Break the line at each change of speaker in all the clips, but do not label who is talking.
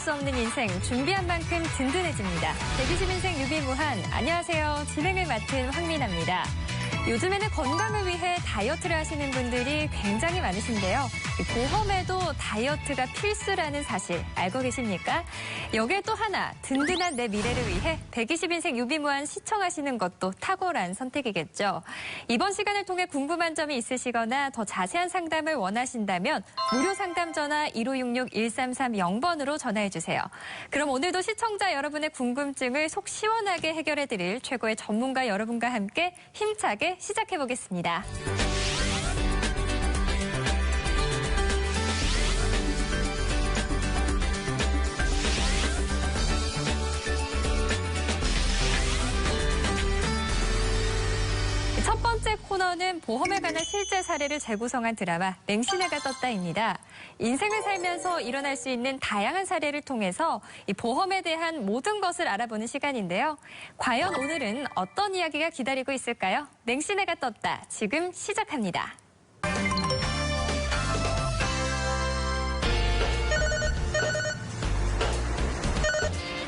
수 없는 인생, 준비한 만큼 든든해집니다. 120인생 유비무한, 안녕하세요. 진행을 맡은 황민아입니다. 요즘에는 건강을 위해 다이어트를 하시는 분들이 굉장히 많으신데요. 보험에도 다이어트가 필수라는 사실 알고 계십니까? 여기에 또 하나, 든든한 내 미래를 위해 120인생 유비무한 시청하시는 것도 탁월한 선택이겠죠. 이번 시간을 통해 궁금한 점이 있으시거나 더 자세한 상담을 원하신다면 무료 상담 전화 1566-1330번으로 전화해주세요. 그럼 오늘도 시청자 여러분의 궁금증을 속 시원하게 해결해드릴 최고의 전문가 여러분과 함께 힘차게 시작해보겠습니다. 첫 번째 코너는 보험에 관한 실제 사례를 재구성한 드라마 맹신애가 떴다입니다. 인생을 살면서 일어날 수 있는 다양한 사례를 통해서 이 보험에 대한 모든 것을 알아보는 시간인데요. 과연 오늘은 어떤 이야기가 기다리고 있을까요? 맹신애가 떴다. 지금 시작합니다.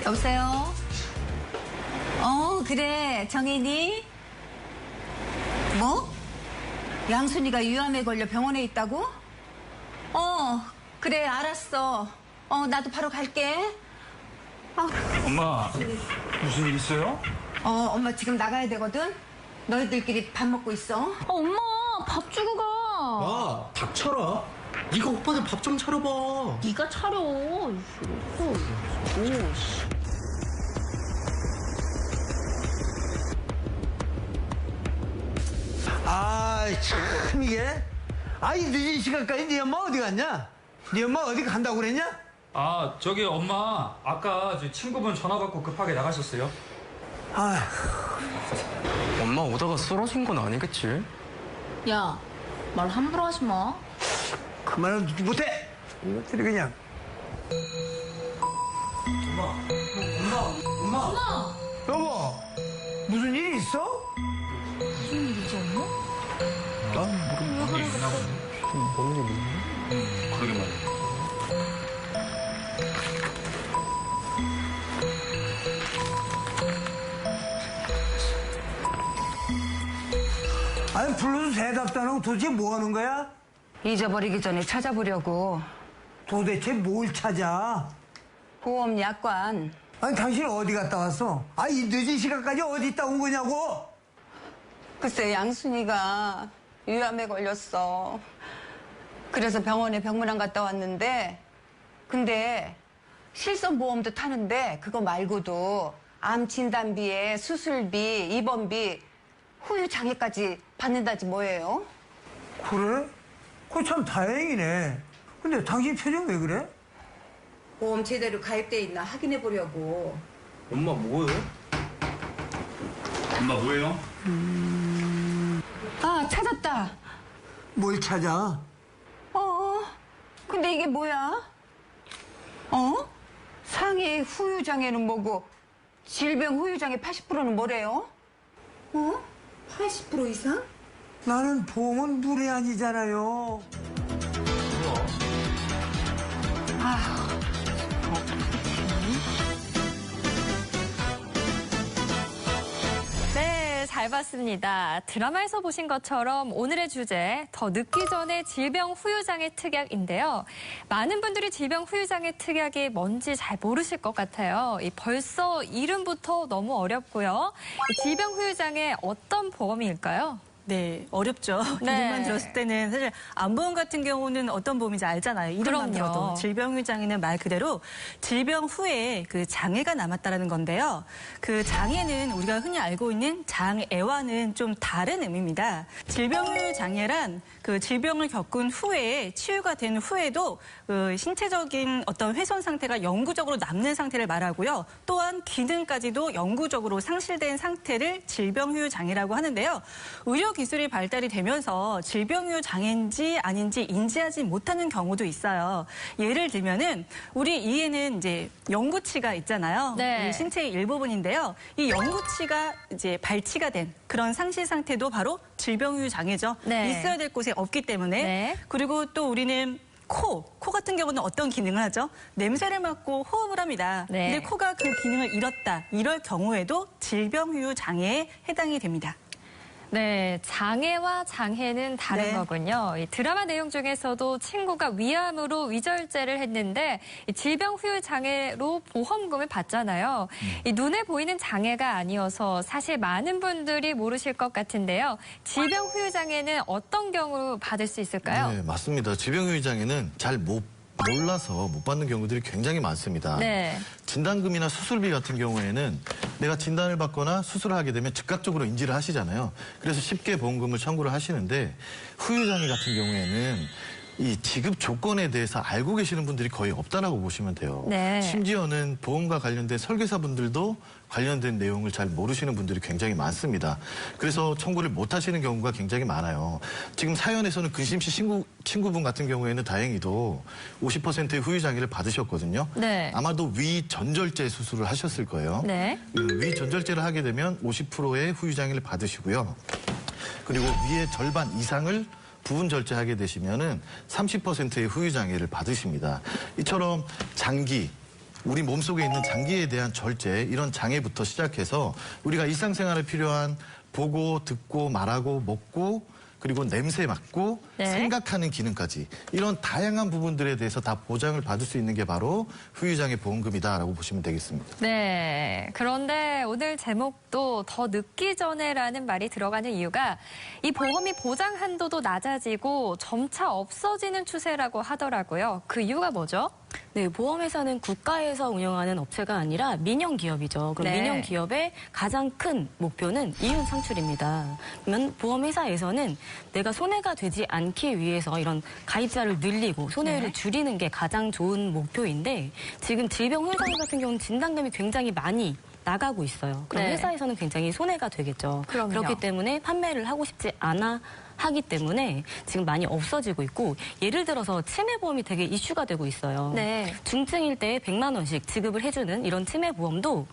여보세요? 그래. 정인이? 뭐? 양순이가 위암에 걸려 병원에 있다고? 그래, 알았어. 나도 바로 갈게.
엄마, 무슨 일 있어요?
엄마 지금 나가야 되거든? 너희들끼리 밥 먹고 있어.
엄마, 밥 주고 가.
아, 닥쳐라. 네가 오빠들 밥 좀 차려봐.
네가 차려.
참 이게. 이 늦은 시간까지 네 엄마 어디 갔냐? 네 엄마 어디 간다고 그랬냐?
아, 저기 엄마, 아까 저 친구분 전화 받고 급하게 나가셨어요.
엄마 오다가 쓰러진 건 아니겠지?
야, 말 함부로 하지 마.
그 말은 듣지 못해. 이것들이 그냥. 엄마. 여보, 무슨 일이 있어?
무슨 일이지, 엄마?
뭔 일이야?
그러게 말이야.
아니, 불러도 대답도 안 하고 도대체 뭐 하는 거야?
잊어버리기 전에 찾아보려고.
도대체 뭘 찾아?
보험 약관.
아니, 당신 어디 갔다 왔어? 이 늦은 시간까지 어디 있다 온 거냐고?
글쎄, 양순이가 위암에 걸렸어. 그래서 병원에 병문안 갔다 왔는데, 근데 실손보험도 타는데 그거 말고도 암 진단비에 수술비, 입원비, 후유 장애까지 받는다지 뭐예요?
그래? 그거 참 다행이네. 근데 당신 표정 왜 그래?
보험 제대로 가입돼 있나 확인해 보려고.
엄마 뭐예요?
엄마 뭐예요?
찾았다.
뭘 찾아?
근데 이게 뭐야? 상해 후유 장애는 뭐고 질병 후유 장애 80%는 뭐래요? 80% 이상?
나는 보험은 문외한이잖아요.
네, 잘 봤습니다. 드라마에서 보신 것처럼 오늘의 주제, 더 늦기 전에 질병 후유장애 특약인데요. 많은 분들이 질병 후유장애 특약이 뭔지 잘 모르실 것 같아요. 벌써 이름부터 너무 어렵고요. 질병 후유장애 어떤 보험일까요?
네, 어렵죠.
네.
이름만 들었을 때는 사실 암보험 같은 경우는 어떤 보험인지 알잖아요. 이름만
그럼요.
들어도. 질병 후 장애는 말 그대로 질병 후에 그 장애가 남았다라는 건데요. 그 장애는 우리가 흔히 알고 있는 장애와는 좀 다른 의미입니다. 질병 후 장애란 그 질병을 겪은 후에 치유가 된 후에도 그 신체적인 어떤 훼손 상태가 영구적으로 남는 상태를 말하고요. 또한 기능까지도 영구적으로 상실된 상태를 질병 후 장애라고 하는데요. 의료 기술이 발달이 되면서 질병 후 장애인지 아닌지 인지하지 못하는 경우도 있어요. 예를 들면은 우리 이에는 이제 영구치가 있잖아요.
네.
우리 신체의 일부분인데요. 이 영구치가 이제 발치가 된 그런 상실 상태도 바로 질병 후 장애죠.
네.
있어야 될 곳에 없기 때문에.
네.
그리고 또 우리는 코 같은 경우는 어떤 기능을 하죠? 냄새를 맡고 호흡을 합니다.
네.
근데 코가 그 기능을 잃었다. 이럴 경우에도 질병후유 장애에 해당이 됩니다.
네, 장애와 장애는 다른
네.
거군요. 이 드라마 내용 중에서도 친구가 위암으로 위절제를 했는데 이 질병 후유 장애로 보험금을 받잖아요. 이 눈에 보이는 장애가 아니어서 사실 많은 분들이 모르실 것 같은데요. 질병 후유 장애는 어떤 경우 받을 수 있을까요?
네, 맞습니다. 질병후유 장애는 잘 몰라서 못 받는 경우들이 굉장히 많습니다.
네.
진단금이나 수술비 같은 경우에는 내가 진단을 받거나 수술을 하게 되면 즉각적으로 인지를 하시잖아요. 그래서 쉽게 보험금을 청구를 하시는데 후유장애 같은 경우에는 이 지급 조건에 대해서 알고 계시는 분들이 거의 없다라고 보시면 돼요.
네.
심지어는 보험과 관련된 설계사분들도 관련된 내용을 잘 모르시는 분들이 굉장히 많습니다. 그래서 청구를 못 하시는 경우가 굉장히 많아요. 지금 사연에서는 근심 씨 친구분 같은 경우에는 다행히도 50%의 후유장애를 받으셨거든요.
네.
아마도 위전절제 수술을 하셨을 거예요.
네.
위전절제를 하게 되면 50%의 후유장애를 받으시고요. 그리고 위의 절반 이상을 부분 절제하게 되시면은 30%의 후유장애를 받으십니다. 이처럼 장기, 우리 몸속에 있는 장기에 대한 절제, 이런 장애부터 시작해서 우리가 일상생활에 필요한 보고, 듣고, 말하고, 먹고, 그리고 냄새 맡고,
네.
생각하는 기능까지 이런 다양한 부분들에 대해서 다 보장을 받을 수 있는 게 바로 후유장애 보험금이다라고 보시면 되겠습니다.
네. 그런데 오늘 제목도 더 늦기 전에라는 말이 들어가는 이유가 이 보험이 보장 한도도 낮아지고 점차 없어지는 추세라고 하더라고요. 그 이유가 뭐죠?
네, 보험회사는 국가에서 운영하는 업체가 아니라 민영 기업이죠. 그럼
네.
민영 기업의 가장 큰 목표는 이윤 창출입니다. 그러면 보험회사에서는 내가 손해가 되지 않기 위해서 이런 가입자를 늘리고 손해율을
네.
줄이는 게 가장 좋은 목표인데 지금 질병 후유장애 같은 경우는 진단금이 굉장히 많이 나가고 있어요. 그럼
네.
회사에서는 굉장히 손해가 되겠죠.
그럼요.
그렇기 때문에 판매를 하고 싶지 않아 하기 때문에 지금 많이 없어지고 있고 예를 들어서 치매보험이 되게 이슈가 되고 있어요.
네.
중증일 때 100만 원씩 지급을 해주는 이런 치매보험도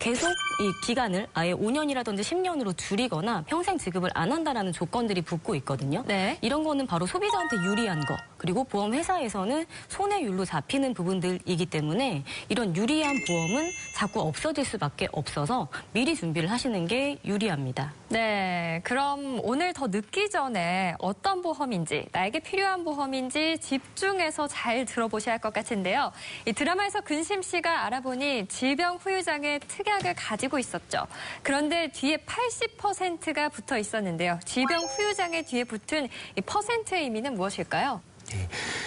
계속 이 기간을 아예 5년이라든지 10년으로 줄이거나 평생 지급을 안 한다라는 조건들이 붙고 있거든요.
네.
이런 거는 바로 소비자한테 유리한 거, 그리고 보험회사에서는 손해율로 잡히는 부분들이기 때문에 이런 유리한 보험은 자꾸 없어질 수밖에 없어서 미리 준비를 하시는 게 유리합니다.
네, 그럼 오늘 더 늦기 전에 어떤 보험인지, 나에게 필요한 보험인지 집중해서 잘 들어보셔야 할 것 같은데요. 이 드라마에서 근심 씨가 알아보니 질병 후유장애 특약을 가지고 있었죠. 그런데 뒤에 80%가 붙어 있었는데요. 질병 후유장애 뒤에 붙은 이 퍼센트의 의미는 무엇일까요?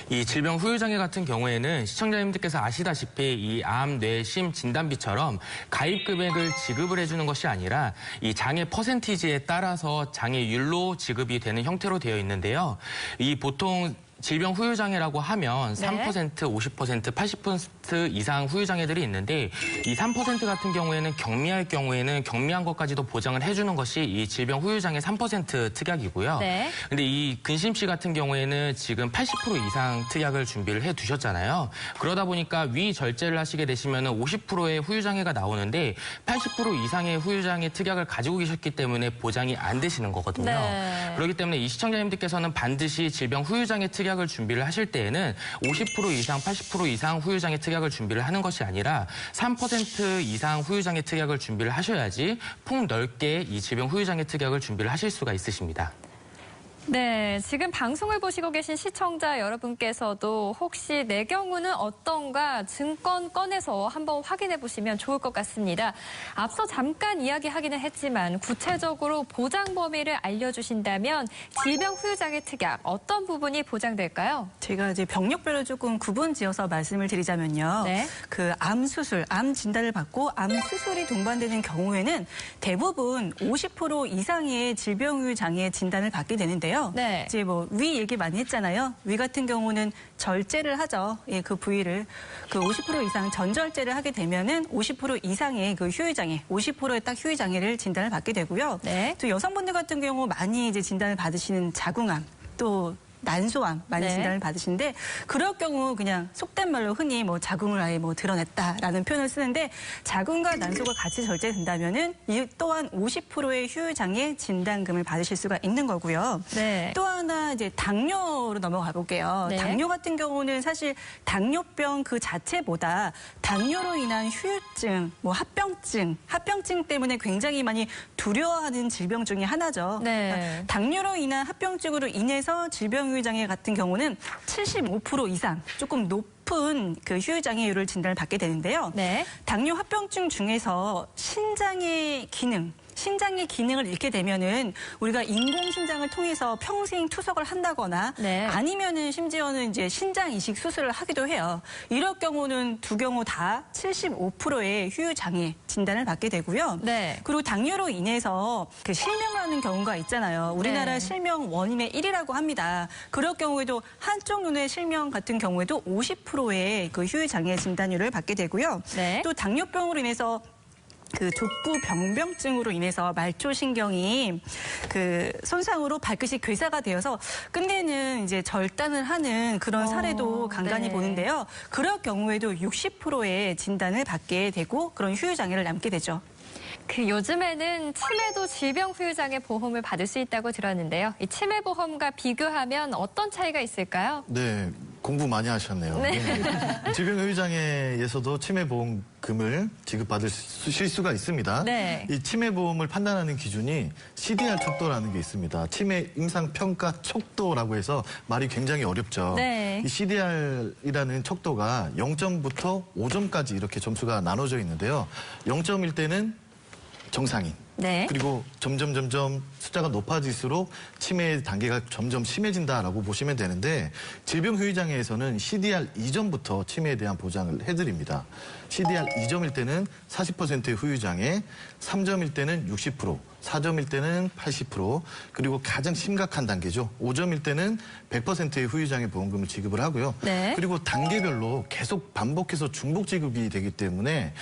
이 질병 후유장애 같은 경우에는 시청자님들께서 아시다시피 이 암, 뇌, 심 진단비처럼 가입 금액을 지급을 해주는 것이 아니라 이 장애 퍼센티지에 따라서 장애율로 지급이 되는 형태로 되어 있는데요. 이 보통 질병 후유장애라고 하면 3%, 50%, 80% 이상 후유장애들이 있는데 이 3% 같은 경우에는 경미할 경우에는 경미한 것까지도 보장을 해주는 것이 이 질병 후유장애 3% 특약이고요.
네.
근데 이 근심 씨 같은 경우에는 지금 80% 이상 특약을 준비를 해 두셨잖아요. 그러다 보니까 위 절제를 하시게 되시면 50%의 후유장애가 나오는데 80% 이상의 후유장애 특약을 가지고 계셨기 때문에 보장이 안 되시는 거거든요.
네.
그렇기 때문에 이 시청자님들께서는 반드시 질병 후유장애 특약을 준비를 하실 때에는 50% 이상, 80% 이상 후유장애 특약을 준비를 하는 것이 아니라 3% 이상 후유장애 특약을 준비를 하셔야지 폭넓게 이 질병 후유장애 특약을 준비를 하실 수가 있으십니다.
네, 지금 방송을 보시고 계신 시청자 여러분께서도 혹시 내 경우는 어떤가 증권 꺼내서 한번 확인해 보시면 좋을 것 같습니다. 앞서 잠깐 이야기하기는 했지만 구체적으로 보장 범위를 알려주신다면 질병 후유장애 특약 어떤 부분이 보장될까요?
제가 이제 병력별로 조금 구분 지어서 말씀을 드리자면요.
네.
그 암 수술, 암 진단을 받고 암 수술이 동반되는 경우에는 대부분 50% 이상의 질병후유 장애 진단을 받게 되는데요.
네.
이제 뭐 위 얘기 많이 했잖아요. 위 같은 경우는 절제를 하죠. 예, 그 부위를 그 50% 이상 전절제를 하게 되면은 50% 이상의 그 후유 장애, 50%의 딱 후유 장애를 진단을 받게 되고요.
네.
또 여성분들 같은 경우 많이 이제 진단을 받으시는 자궁암 또 난소암 많이
네.
진단을 받으시는데 그럴 경우 그냥 속된 말로 흔히 뭐 자궁을 아예 뭐 드러냈다라는 표현을 쓰는데 자궁과 난소가 같이 절제된다면은 이 또한 50%의 후유장애 진단금을 받으실 수가 있는 거고요.
네.
또 하나 이제 당뇨로 넘어가 볼게요.
네.
당뇨 같은 경우는 사실 당뇨병 그 자체보다 당뇨로 인한 후유증, 뭐 합병증 때문에 굉장히 많이 두려워하는 질병 중에 하나죠.
네.
그러니까 당뇨로 인한 합병증으로 인해서 질병 후유장애 같은 경우는 75% 이상 조금 높은 그 후유장애율을 진단을 받게 되는데요.
네.
당뇨 합병증 중에서 신장의 기능을 잃게 되면은 우리가 인공신장을 통해서 평생 투석을 한다거나
네.
아니면은 심지어는 이제 신장 이식 수술을 하기도 해요. 이럴 경우는 두 경우 다 75%의 후유장애 진단을 받게 되고요.
네.
그리고 당뇨로 인해서 그 실명하는 경우가 있잖아요. 우리나라
네.
실명 원인의 1위라고 합니다. 그럴 경우에도 한쪽 눈의 실명 같은 경우에도 50%의 그 후유장애 진단율을 받게 되고요.
네.
또 당뇨병으로 인해서 그 족부 병변증으로 인해서 말초신경이 그 손상으로 발끝이 괴사가 되어서 끝내는 이제 절단을 하는 그런 사례도 간간히
네.
보는데요. 그럴 경우에도 60%의 진단을 받게 되고 그런 후유장애를 남게 되죠.
그 요즘에는 치매도 질병 후유장애 보험을 받을 수 있다고 들었는데요. 이 치매 보험과 비교하면 어떤 차이가 있을까요?
네, 공부 많이 하셨네요.
네.
네. 질병 후유장애에서도 치매보험금을 지급받으실 수가 있습니다.
네.
이 치매보험을 판단하는 기준이 CDR 척도라는 게 있습니다. 치매 임상평가 척도라고 해서 말이 굉장히 어렵죠.
네.
이 CDR이라는 척도가 0점부터 5점까지 이렇게 점수가 나눠져 있는데요. 0점일 때는 정상인.
네.
그리고 점점 숫자가 높아질수록 치매의 단계가 점점 심해진다라고 보시면 되는데 질병 후유장애에서는 CDR 2점부터 치매에 대한 보장을 해드립니다. CDR 2점일 때는 40%의 후유장애, 3점일 때는 60%, 4점일 때는 80%, 그리고 가장 심각한 단계죠. 5점일 때는 100%의 후유장애 보험금을 지급을 하고요.
네.
그리고 단계별로 계속 반복해서 중복 지급이 되기 때문에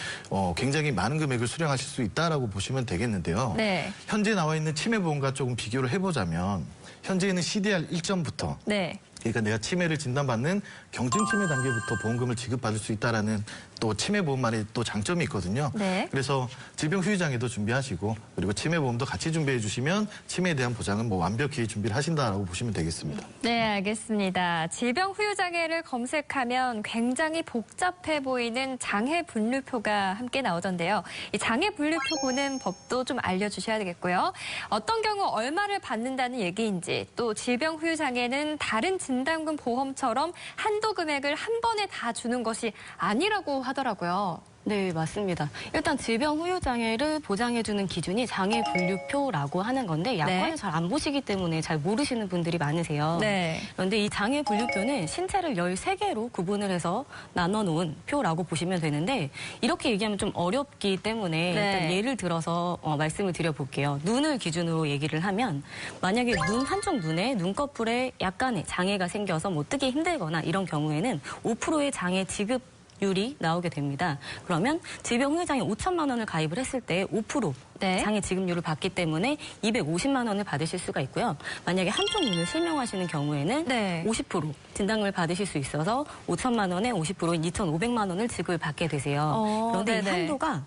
굉장히 많은 금액을 수령하실 수 있다라고 보시면 되겠는데요.
네.
현재 나와 있는 치매보험과 조금 비교를 해보자면 현재는 CDR 1점부터
네.
그러니까 내가 치매를 진단받는 경증 치매 단계부터 보험금을 지급받을 수 있다라는 또 치매보험만의 또 장점이 있거든요.
네.
그래서 질병 후유장애도 준비하시고 그리고 치매보험도 같이 준비해 주시면 치매에 대한 보장은 뭐 완벽히 준비를 하신다라고 보시면 되겠습니다.
네, 알겠습니다. 질병 후유장애를 검색하면 굉장히 복잡해 보이는 장애 분류표가 함께 나오던데요. 이 장애 분류표 보는 법도 좀 알려주셔야 되겠고요. 어떤 경우 얼마를 받는다는 얘기인지 또 질병 후유장애는 다른 진단금 보험처럼 한도 금액을 한 번에 다 주는 것이 아니라고 하더라고요.
네, 맞습니다. 일단 질병 후유장애를 보장해주는 기준이 장애 분류표라고 하는 건데 약관을
네.
잘 안 보시기 때문에 잘 모르시는 분들이 많으세요.
네.
그런데 이 장애 분류표는 신체를 13개로 구분을 해서 나눠놓은 표라고 보시면 되는데 이렇게 얘기하면 좀 어렵기 때문에
네.
일단 예를 들어서 말씀을 드려볼게요. 눈을 기준으로 얘기를 하면 만약에 한쪽 눈에 눈꺼풀에 약간의 장애가 생겨서 뭐 뜨기 힘들거나 이런 경우에는 5%의 장애 지급 율이 나오게 됩니다. 그러면 질병 후유장애 5천만 원을 가입을 했을 때 5%
네.
장애 지급률을 받기 때문에 250만 원을 받으실 수가 있고요. 만약에 한쪽 눈을 실명하시는 경우에는
네.
50% 진단금을 받으실 수 있어서 5천만 원에 50%인 2,500만 원을 지급을 받게 되세요. 그런데 이
네네.
한도가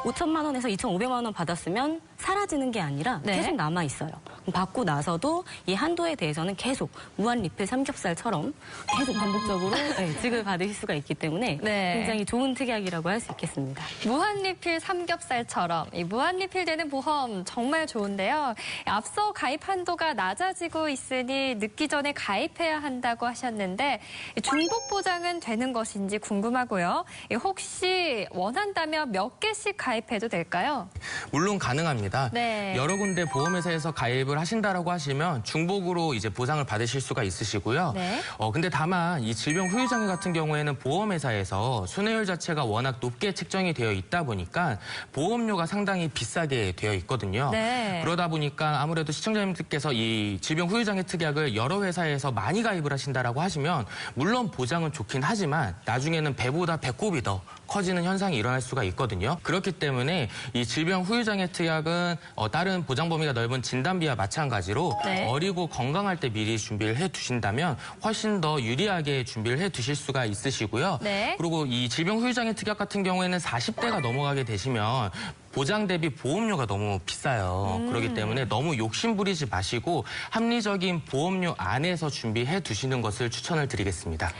5천만 원에서 2,500만 원 받았으면 사라지는 게 아니라
네.
계속 남아 있어요. 받고 나서도 이 한도에 대해서는 계속 무한 리필 삼겹살처럼 계속 반복적으로 지급을 받으실 수가 있기 때문에
네.
굉장히 좋은 특약이라고 할 수 있겠습니다.
무한리필 삼겹살처럼 이 무한리필되는 보험 정말 좋은데요. 앞서 가입 한도가 낮아지고 있으니 늦기 전에 가입해야 한다고 하셨는데 중복 보장은 되는 것인지 궁금하고요. 혹시 원한다면 몇 개씩 가입해도 될까요?
물론 가능합니다.
네.
여러 군데 보험회사에서 가입을 하신다라고 하시면 중복으로 이제 보상을 받으실 수가 있으시고요.
네.
근데 다만 이 질병 후유장애 같은 경우에는 보험회사에서 순회율 자체가 워낙 높게 책정이 되어 있다 보니까 보험료가 상당히 비싸게 되어 있거든요.
네.
그러다 보니까 아무래도 시청자님들께서 이 질병 후유장애 특약을 여러 회사에서 많이 가입을 하신다라고 하시면 물론 보장은 좋긴 하지만 나중에는 배보다 배꼽이 더 커지는 현상이 일어날 수가 있거든요. 그렇기 때문에 이 질병 후유장애 특약은 다른 보장 범위가 넓은 진단비와 마찬가지로
네.
어리고 건강할 때 미리 준비를 해 두신다면 훨씬 더 유리하게 준비를 해 두실 수가 있으시고요.
네.
그리고 이 질병 후유장애 특약 같은 경우에는 40대가 넘어가게 되시면 보장 대비 보험료가 너무 비싸요. 그렇기 때문에 너무 욕심 부리지 마시고 합리적인 보험료 안에서 준비해 두시는 것을 추천을 드리겠습니다.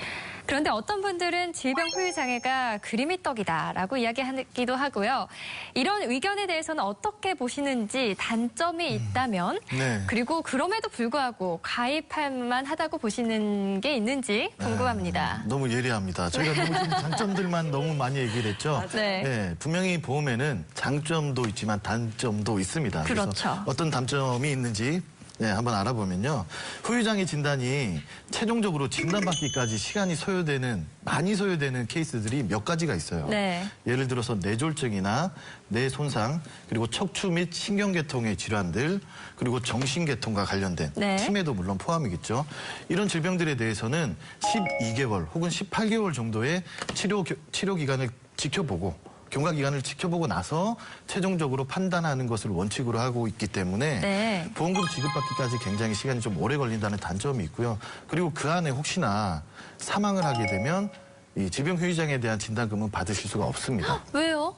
그런데 어떤 분들은 질병 후유 장애가 그림의 떡이다라고 이야기하기도 하고요. 이런 의견에 대해서는 어떻게 보시는지, 단점이 있다면
네.
그리고 그럼에도 불구하고 가입할 만하다고 보시는 게 있는지 궁금합니다.
너무 예리합니다. 저희가 너무 좀 장점들만 너무 많이 얘기를 했죠.
네.
분명히 보험에는 장점도 있지만 단점도 있습니다.
그렇죠.
그래서 어떤 단점이 있는지 한번 알아보면요. 후유장애 진단이 최종적으로 진단받기까지 시간이 많이 소요되는 케이스들이 몇 가지가 있어요.
네.
예를 들어서 뇌졸중이나 뇌 손상, 그리고 척추 및 신경계통의 질환들, 그리고 정신계통과 관련된
네.
치매도 물론 포함이겠죠. 이런 질병들에 대해서는 12개월 혹은 18개월 정도의 치료 기간을 지켜보고 경과 기간을 지켜보고 나서 최종적으로 판단하는 것을 원칙으로 하고 있기 때문에
네.
보험금 지급받기까지 굉장히 시간이 좀 오래 걸린다는 단점이 있고요. 그리고 그 안에 혹시나 사망을 하게 되면 이 질병 후유장애에 대한 진단금은 받으실 수가 없습니다.
왜요?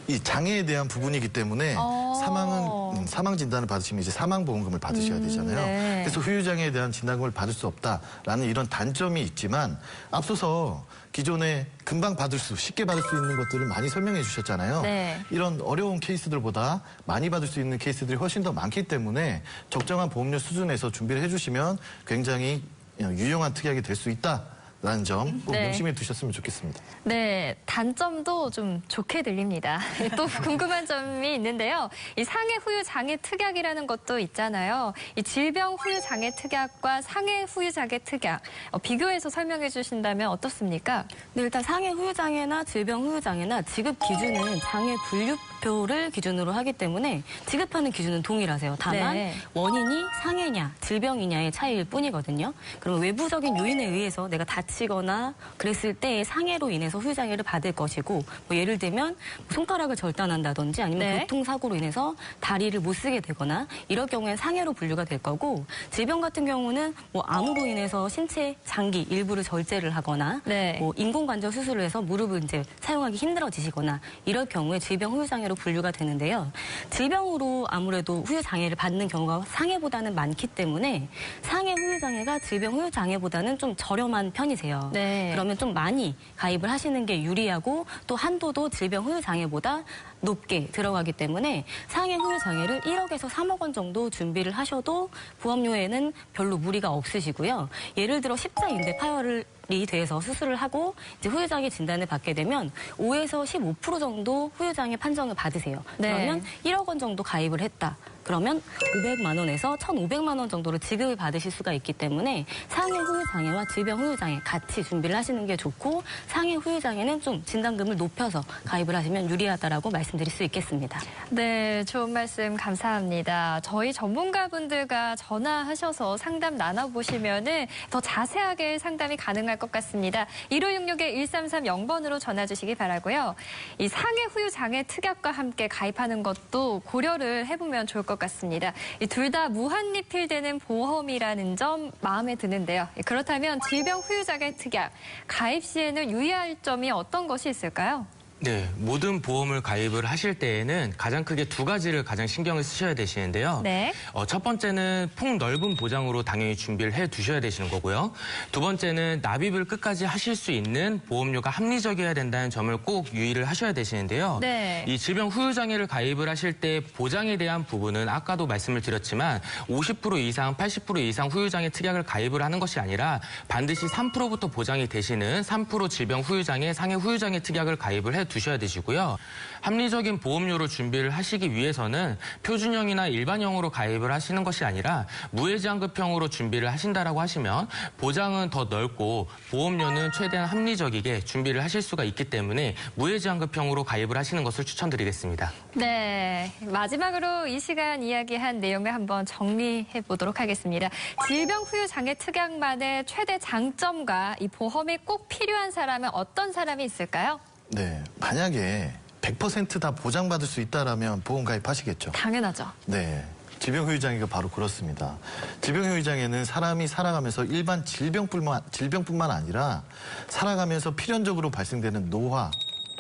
이 장애에 대한 부분이기 때문에 사망 진단을 받으시면 이제 사망보험금을 받으셔야 되잖아요.
네.
그래서 후유장애에 대한 진단금을 받을 수 없다라는 이런 단점이 있지만 앞서서 기존에 금방 쉽게 받을 수 있는 것들을 많이 설명해 주셨잖아요.
네.
이런 어려운 케이스들보다 많이 받을 수 있는 케이스들이 훨씬 더 많기 때문에 적정한 보험료 수준에서 준비를 해주시면 굉장히 유용한 특약이 될 수 있다. 라는 점 꼭
네.
명심해 두셨으면 좋겠습니다.
네, 단점도 좀 좋게 들립니다. 또 궁금한 점이 있는데요. 이 상해 후유 장애 특약이라는 것도 있잖아요. 이 질병 후유 장애 특약과 상해 후유 장애 특약 비교해서 설명해 주신다면 어떻습니까?
네, 일단 상해 후유장애나 질병 후유장애나 지급 기준은 장애 분류표를 기준으로 하기 때문에 지급하는 기준은 동일하세요. 다만
네.
원인이 상해냐, 질병이냐의 차이일 뿐이거든요. 그럼 외부적인 요인에 의해서 내가 다치거나 그랬을 때 상해로 인해서 후유장애를 받을 것이고, 뭐 예를 들면 손가락을 절단한다든지 아니면
네.
교통사고로 인해서 다리를 못 쓰게 되거나 이럴 경우에 상해로 분류가 될 거고, 질병 같은 경우는 뭐 암으로 인해서 신체 장기 일부를 절제를 하거나
네.
뭐 인공관절 수술을 해서 무릎을 이제 사용하기 힘들어지시거나 이럴 경우에 질병 후유장애로 분류가 되는데요. 질병으로 아무래도 후유장애를 받는 경우가 상해보다는 많기 때문에 상해 후유장애가 질병 후유장애보다는 좀 저렴한 편이세요.
네.
그러면 좀 많이 가입을 하시는 게 유리하고 또 한도도 질병 후유장애보다 높게 들어가기 때문에 상해 후유장애를 1억에서 3억 원 정도 준비를 하셔도 보험료에는 별로 무리가 없으시고요. 예를 들어 십자인대 파열이 돼서 수술을 하고 이제 후유장애 진단을 받게 되면 5에서 15% 정도 후유장애 판정을 받으세요.
네.
그러면 1억 원 정도 가입을 했다. 그러면 500만 원에서 1,500만 원 정도로 지급을 받으실 수가 있기 때문에 상해 후유장애와 질병 후유장애 같이 준비를 하시는 게 좋고, 상해 후유장애는 좀 진단금을 높여서 가입을 하시면 유리하다라고 말씀드릴 수 있겠습니다.
네, 좋은 말씀 감사합니다. 저희 전문가분들과 전화하셔서 상담 나눠보시면은 더 자세하게 상담이 가능할 것 같습니다. 1566-1330번으로 전화 주시기 바라고요. 이 상해 후유장애 특약과 함께 가입하는 것도 고려를 해보면 좋을 것 같습니다. 둘 다 무한리필되는 보험이라는 점 마음에 드는데요. 그렇다면 질병 후유장애 특약 가입 시에는 유의할 점이 어떤 것이 있을까요?
네, 모든 보험을 가입을 하실 때에는 가장 크게 두 가지를 가장 신경을 쓰셔야 되시는데요.
네.
첫 번째는 폭넓은 보장으로 당연히 준비를 해 두셔야 되시는 거고요. 두 번째는 납입을 끝까지 하실 수 있는 보험료가 합리적이어야 된다는 점을 꼭 유의를 하셔야 되시는데요.
네.
이 질병 후유장애를 가입을 하실 때 보장에 대한 부분은 아까도 말씀을 드렸지만 50% 이상, 80% 이상 후유장애 특약을 가입을 하는 것이 아니라 반드시 3%부터 보장이 되시는 3% 질병 후유장애, 상해 후유장애 특약을 가입을 해 두셔야 되시고요. 합리적인 보험료를 준비를 하시기 위해서는 표준형이나 일반형으로 가입을 하시는 것이 아니라 무해지환급형으로 준비를 하신다라고 하시면 보장은 더 넓고 보험료는 최대한 합리적이게 준비를 하실 수가 있기 때문에 무해지환급형으로 가입을 하시는 것을 추천드리겠습니다.
네, 마지막으로 이 시간 이야기한 내용을 한번 정리해 보도록 하겠습니다. 질병 후유장애 특약만의 최대 장점과 이 보험이 꼭 필요한 사람은 어떤 사람이 있을까요?
네, 만약에 100% 다 보장받을 수 있다라면 보험 가입하시겠죠.
당연하죠.
네. 질병후유장애가 바로 그렇습니다. 질병후유장애는 사람이 살아가면서 일반 질병뿐만 아니라 살아가면서 필연적으로 발생되는 노화와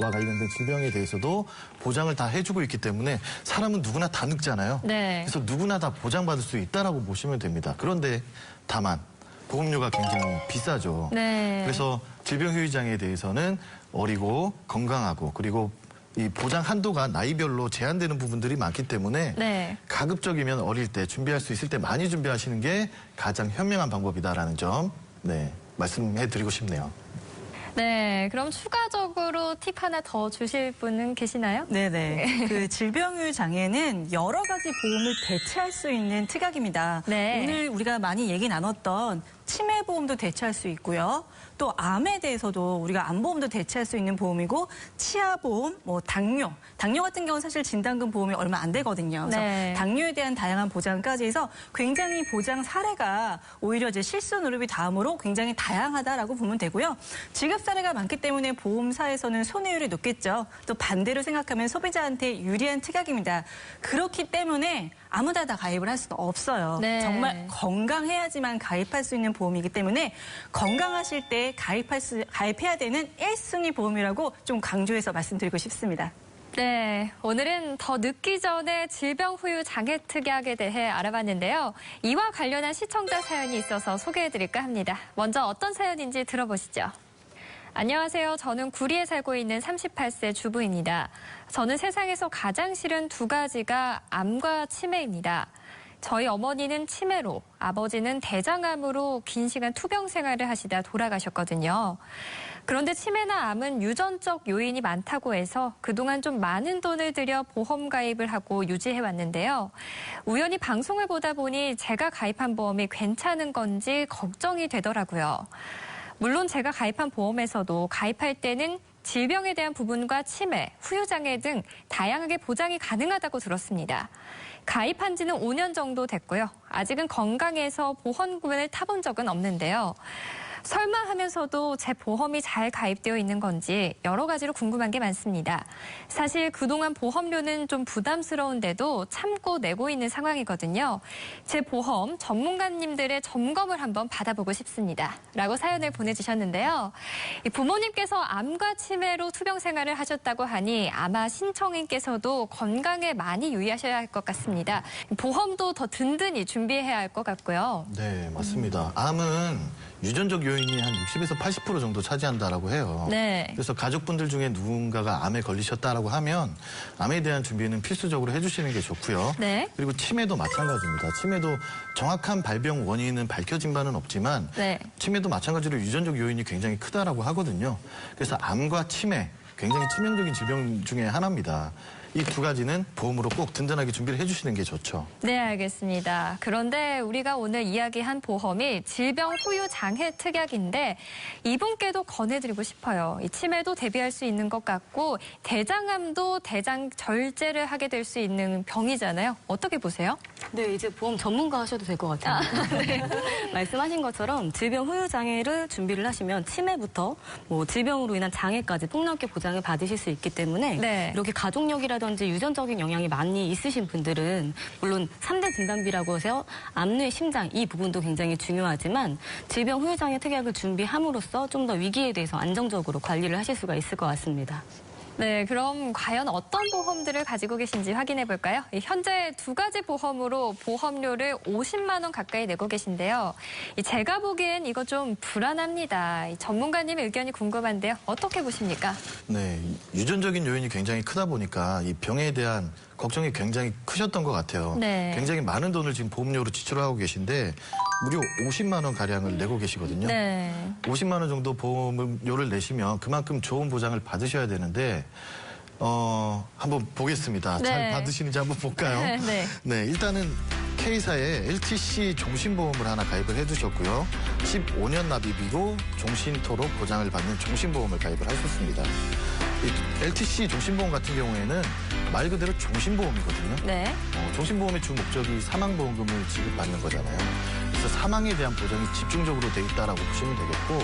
관련된 질병에 대해서도 보장을 다 해주고 있기 때문에 사람은 누구나 다 늙잖아요.
네.
그래서 누구나 다 보장받을 수 있다라고 보시면 됩니다. 그런데 다만 보험료가 굉장히 비싸죠.
네.
그래서 질병후유장애에 대해서는 어리고 건강하고 그리고 이 보장 한도가 나이별로 제한되는 부분들이 많기 때문에
네.
가급적이면 어릴 때 준비할 수 있을 때 많이 준비하시는 게 가장 현명한 방법이다라는 점 말씀해드리고 싶네요.
네, 그럼 추가적으로 팁 하나 더 주실 분은 계시나요?
네네. 그 질병후유 장애는 여러 가지 보험을 대체할 수 있는 특약입니다.
네.
오늘 우리가 많이 얘기 나눴던 치매 보험도 대체할 수 있고요. 또 암에 대해서도 우리가 암보험도 대체할 수 있는 보험이고 치아보험, 뭐 당뇨 같은 경우는 사실 진단금 보험이 얼마 안 되거든요. 그래서
네.
당뇨에 대한 다양한 보장까지 해서 굉장히 보장 사례가 오히려 이제 실손 의료비 다음으로 굉장히 다양하다라고 보면 되고요. 지급 사례가 많기 때문에 보험사에서는 손해율이 높겠죠. 또 반대로 생각하면 소비자한테 유리한 특약입니다. 그렇기 때문에 아무나 다 가입을 할 수는 없어요.
네.
정말 건강해야지만 가입할 수 있는 보험이기 때문에 건강하실 때 가입해야 되는 1순위 보험이라고 좀 강조해서 말씀드리고 싶습니다.
네, 오늘은 더 늦기 전에 질병후유 장애 특약에 대해 알아봤는데요. 이와 관련한 시청자 사연이 있어서 소개해드릴까 합니다. 먼저 어떤 사연인지 들어보시죠. 안녕하세요. 저는 구리에 살고 있는 38세 주부입니다. 저는 세상에서 가장 싫은 두 가지가 암과 치매입니다. 저희 어머니는 치매로, 아버지는 대장암으로 긴 시간 투병 생활을 하시다 돌아가셨거든요. 그런데 치매나 암은 유전적 요인이 많다고 해서 그동안 좀 많은 돈을 들여 보험 가입을 하고 유지해 왔는데요. 우연히 방송을 보다 보니 제가 가입한 보험이 괜찮은 건지 걱정이 되더라고요. 물론 제가 가입한 보험에서도 가입할 때는 질병에 대한 부분과 치매, 후유장애 등 다양하게 보장이 가능하다고 들었습니다. 가입한 지는 5년 정도 됐고요. 아직은 건강해서 보험금을 타본 적은 없는데요. 설마 하면서도 제 보험이 잘 가입되어 있는 건지 여러 가지로 궁금한 게 많습니다. 사실 그동안 보험료는 좀 부담스러운데도 참고 내고 있는 상황이거든요. 제 보험 전문가님들의 점검을 한번 받아보고 싶습니다. 라고 사연을 보내주셨는데요. 부모님께서 암과 치매로 투병 생활을 하셨다고 하니 아마 신청인께서도 건강에 많이 유의하셔야 할 것 같습니다. 보험도 더 든든히 준비해야 할 것 같고요.
네, 맞습니다. 암은 유전적 요인이 한 60에서 80% 정도 차지한다라고 해요.
네.
그래서 가족분들 중에 누군가가 암에 걸리셨다라고 하면 암에 대한 준비는 필수적으로 해주시는 게 좋고요.
네.
그리고 치매도 마찬가지입니다. 치매도 정확한 발병 원인은 밝혀진 바는 없지만
네.
치매도 마찬가지로 유전적 요인이 굉장히 크다라고 하거든요. 그래서 암과 치매, 굉장히 치명적인 질병 중에 하나입니다. 이 두 가지는 보험으로 꼭 든든하게 준비를 해주시는 게 좋죠.
네, 알겠습니다. 그런데 우리가 오늘 이야기한 보험이 질병 후유 장애 특약인데 이분께도 권해드리고 싶어요. 이 치매도 대비할 수 있는 것 같고 대장암도 대장 절제를 하게 될 수 있는 병이잖아요. 어떻게 보세요?
네, 이제 보험 전문가 하셔도 될 것 같아요. 네. 말씀하신 것처럼 질병 후유 장애를 준비를 하시면 치매부터 뭐 질병으로 인한 장애까지 폭넓게 보장을 받으실 수 있기 때문에
네.
이렇게 가족력이라든지 유전적인 영향이 많이 있으신 분들은 물론 3대 진단비라고 해서 암, 뇌, 심장 이 부분도 굉장히 중요하지만 질병 후유 장애 특약을 준비함으로써 좀 더 위기에 대해서 안정적으로 관리를 하실 수가 있을 것 같습니다.
네, 그럼 과연 어떤 보험들을 가지고 계신지 확인해 볼까요? 현재 두 가지 보험으로 보험료를 50만 원 가까이 내고 계신데요. 제가 보기엔 이거 좀 불안합니다. 전문가님의 의견이 궁금한데요. 어떻게 보십니까?
네, 유전적인 요인이 굉장히 크다 보니까 이 병에 대한 걱정이 굉장히 크셨던 것 같아요.
네.
굉장히 많은 돈을 지금 보험료로 지출하고 계신데 무려 50만 원 가량을 내고 계시거든요.
네.
50만 원 정도 보험료를 내시면 그만큼 좋은 보장을 받으셔야 되는데 한번 보겠습니다.
네.
잘 받으시는지 한번 볼까요?
네.
네, 일단은 K사에 LTC 종신보험을 하나 가입을 해두셨고요. 15년 납입이고 종신토록 보장을 받는 종신보험을 가입을 하셨습니다. 이 LTC 종신보험 같은 경우에는 말 그대로 종신보험이거든요.
네.
종신보험의 주 목적이 사망보험금을 지급받는 거잖아요. 그래서 그래서 사망에 대한 보장이 집중적으로 돼 있다라고 보시면 되겠고